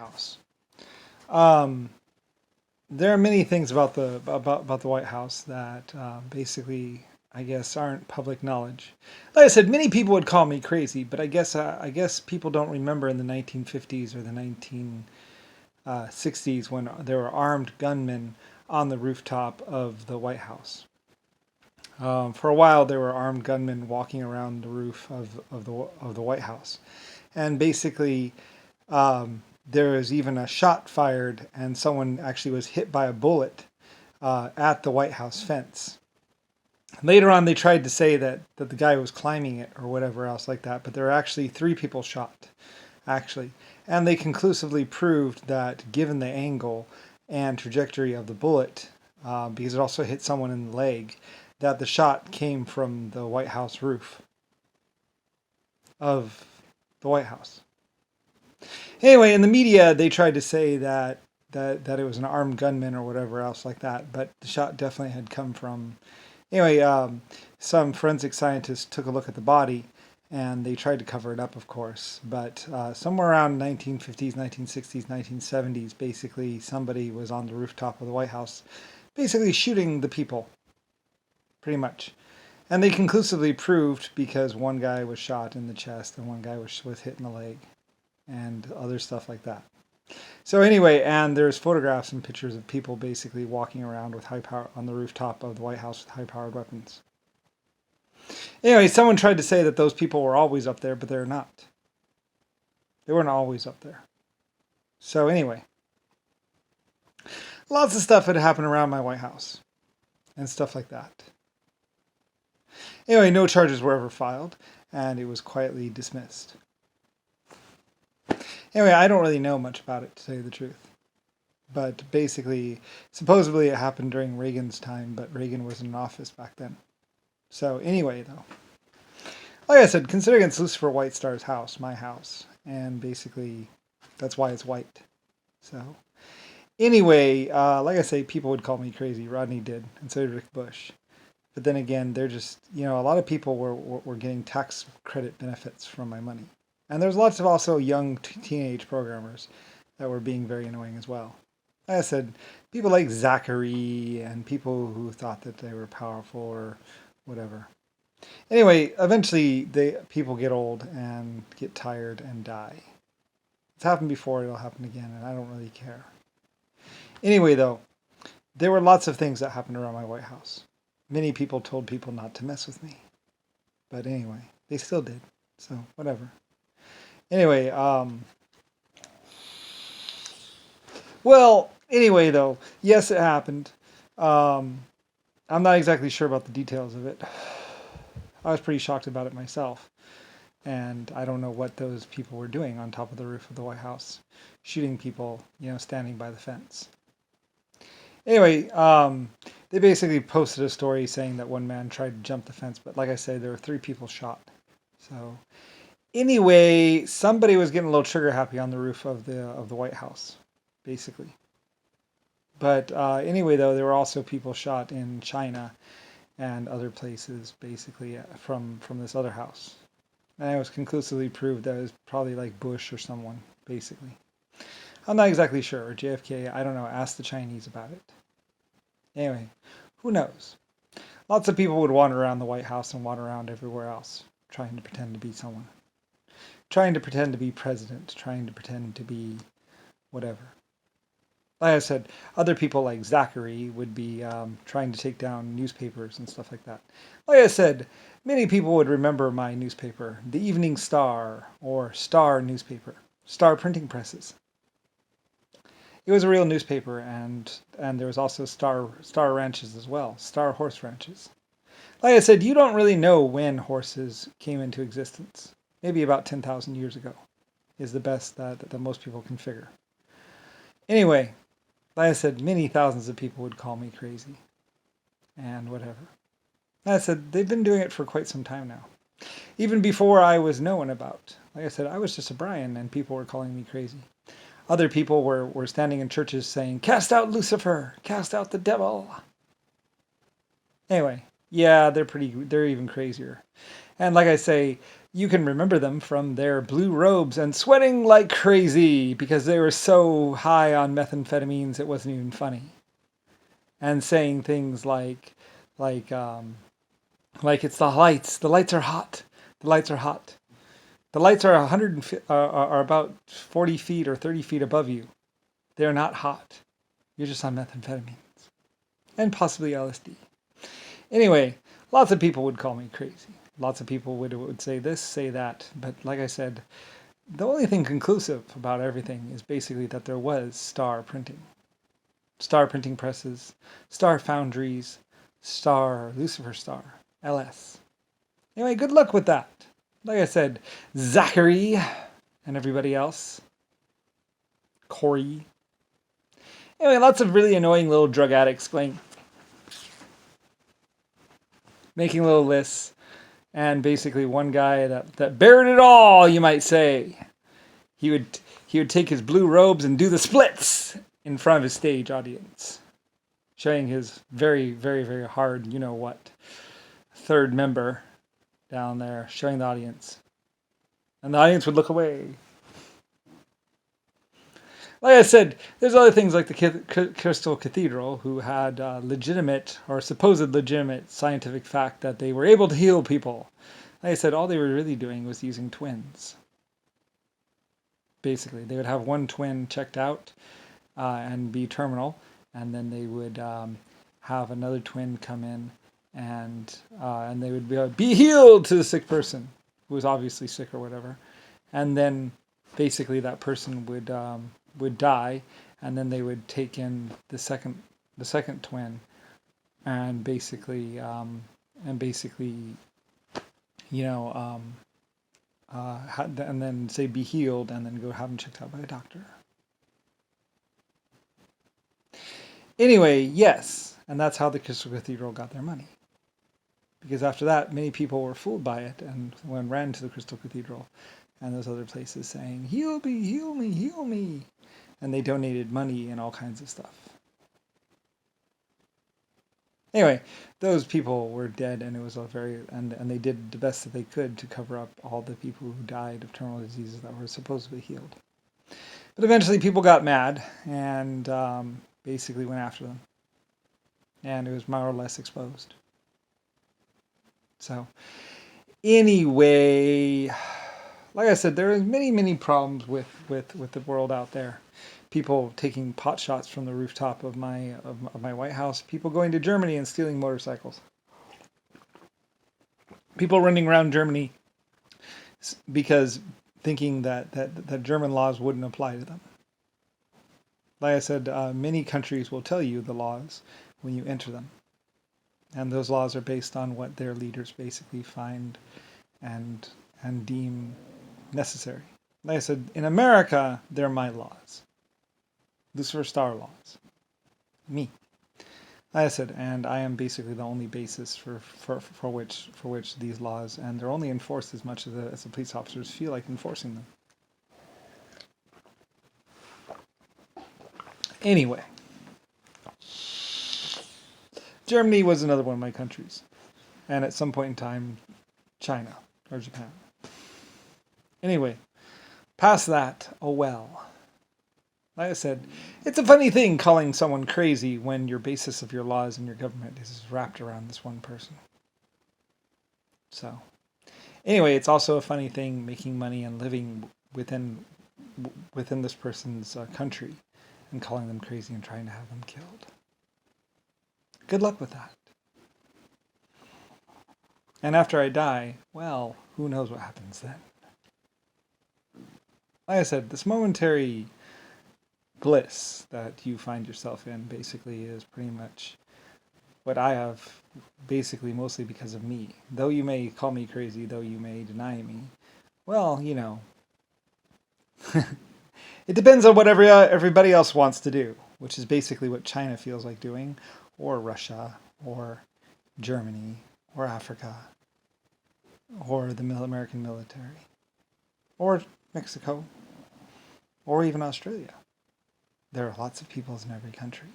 House. Um, there are many things about the White House that basically, I guess, aren't public knowledge. Like I said, many people would call me crazy, but I guess people don't remember in the 1950s or the 1960s when there were armed gunmen on the rooftop of the White House. For a while, there were armed gunmen walking around the roof of the White House, and basically, there was even a shot fired, and someone actually was hit by a bullet at the White House fence. Later on, they tried to say that the guy was climbing it or whatever else like that, but there were actually three people shot, actually. And they conclusively proved that given the angle and trajectory of the bullet, because it also hit someone in the leg, that the shot came from the White House roof of the White House. Anyway, in the media, they tried to say that it was an armed gunman or whatever else like that, but the shot definitely had come from. Anyway, some forensic scientists took a look at the body, and they tried to cover it up, of course. But somewhere around 1950s, 1960s, 1970s, basically somebody was on the rooftop of the White House, basically shooting the people, pretty much. And they conclusively proved because one guy was shot in the chest and one guy was hit in the leg, and other stuff like that. So anyway, and there's photographs and pictures of people basically walking around with high power on the rooftop of the White House with high-powered weapons. Anyway, someone tried to say that those people were always up there, but they're not. They weren't always up there. So anyway, lots of stuff had happened around my White House and stuff like that. Anyway, no charges were ever filed, and it was quietly dismissed. Anyway, I don't really know much about it, to tell you the truth. But basically, supposedly it happened during Reagan's time, but Reagan was in office back then. So anyway, though, like I said, considering it's Lusifer White Star's house, my house, and basically that's why it's white. So anyway, like I say, people would call me crazy. Rodney did, and so did Rick Bush. But then again, they're just, a lot of people were getting tax credit benefits from my money. And there's lots of also young teenage programmers that were being very annoying as well. Like I said, people like Zachary and people who thought that they were powerful or whatever. Anyway, eventually people get old and get tired and die. It's happened before, it'll happen again, and I don't really care. Anyway, though, there were lots of things that happened around my White House. Many people told people not to mess with me. But anyway, they still did. So, whatever. Anyway, well, anyway, though, yes, it happened. I'm not exactly sure about the details of it. I was pretty shocked about it myself. And I don't know what those people were doing on top of the roof of the White House, shooting people, standing by the fence. Anyway, they basically posted a story saying that one man tried to jump the fence, but like I said, there were 3 people shot. So anyway, somebody was getting a little trigger happy on the roof of the White House, basically. But anyway, though, there were also people shot in China and other places, basically, from this other house. And it was conclusively proved that it was probably like Bush or someone, basically. I'm not exactly sure, or JFK, I don't know, ask the Chinese about it. Anyway, who knows? Lots of people would wander around the White House and wander around everywhere else, trying to pretend to be someone. Trying to pretend to be president, trying to pretend to be whatever. Like I said, other people like Zachary would be trying to take down newspapers and stuff like that. Like I said, many people would remember my newspaper, the Evening Star, or Star newspaper, Star printing presses. It was a real newspaper, and there was also Star ranches as well, Star horse ranches. Like I said, you don't really know when horses came into existence. Maybe about 10,000 years ago is the best that most people can figure. Anyway, like I said, many thousands of people would call me crazy and whatever. Like I said, they've been doing it for quite some time now. Even before I was known about. Like I said, I was just a Brian and people were calling me crazy. Other people were standing in churches saying, "Cast out Lucifer! Cast out the devil!" Anyway, yeah, they're even crazier. And like I say, You can remember them from their blue robes and sweating like crazy because they were so high on methamphetamines it wasn't even funny. And saying things like, um, like it's the lights. The lights are hot. The lights are hot. The lights are 100 are about 40 feet or 30 feet above you. They're not hot. You're just on methamphetamines and possibly LSD. Anyway, lots of people would call me crazy. Lots of people would say this, say that. But like I said, the only thing conclusive about everything is basically that there was star printing presses, star foundries, Lucifer Star, LS. Anyway, good luck with that. Like I said, Zachary and everybody else, Corey. Anyway, lots of really annoying little drug addicts making little lists. And basically one guy that bared it all, you might say. He would take his blue robes and do the splits in front of his stage audience, showing his very, very, very hard, you know what, third member down there, showing the audience. And the audience would look away. Like I said, there's other things like the Crystal Cathedral, who had legitimate or supposed legitimate scientific fact that they were able to heal people. Like I said, all they were really doing was using twins. Basically, they would have one twin checked out and be terminal, and then they would have another twin come in, and they would be healed to the sick person who was obviously sick or whatever, and then basically that person would die, and then they would take in the second twin, and basically you know and then say be healed, and then go have them checked out by a doctor. Anyway, yes, and that's how the Crystal Cathedral got their money. Because after that, many people were fooled by it and ran to the Crystal Cathedral and those other places saying, heal me, heal me, heal me. And they donated money and all kinds of stuff. Anyway, those people were dead, and it was and they did the best that they could to cover up all the people who died of terminal diseases that were supposedly healed. But eventually people got mad and basically went after them. And it was more or less exposed. So, anyway, like I said, there are many, many problems with the world out there. People taking pot shots from the rooftop of my White House. People going to Germany and stealing motorcycles. People running around Germany because thinking that German laws wouldn't apply to them. Like I said, many countries will tell you the laws when you enter them. And those laws are based on what their leaders basically find and deem necessary. Like I said, in America, they're my laws. Lucifer Star laws. Me. Like I said, and I am basically the only basis for which these laws, and they're only enforced as much as the police officers feel like enforcing them. Anyway. Germany was another one of my countries. And at some point in time, China or Japan. Anyway, past that, oh well. Like I said, it's a funny thing calling someone crazy when your basis of your laws and your government is wrapped around this one person. So, anyway, it's also a funny thing making money and living within this person's country and calling them crazy and trying to have them killed. Good luck with that. And after I die, well, who knows what happens then. Like I said, this momentary bliss that you find yourself in basically is pretty much what I have, basically mostly because of me. Though you may call me crazy, though you may deny me, well, you know, it depends on what everybody else wants to do, which is basically what China feels like doing, or Russia, or Germany, or Africa, or the American military, or Mexico, or even Australia. There are lots of peoples in every country.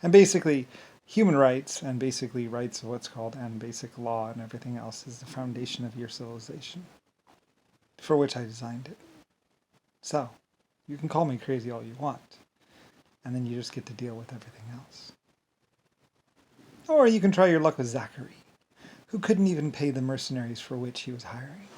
And basically, human rights and basically rights of what's called and basic law and everything else is the foundation of your civilization, for which I designed it. So, you can call me crazy all you want, and then you just get to deal with everything else. Or you can try your luck with Zachary, who couldn't even pay the mercenaries for which he was hiring.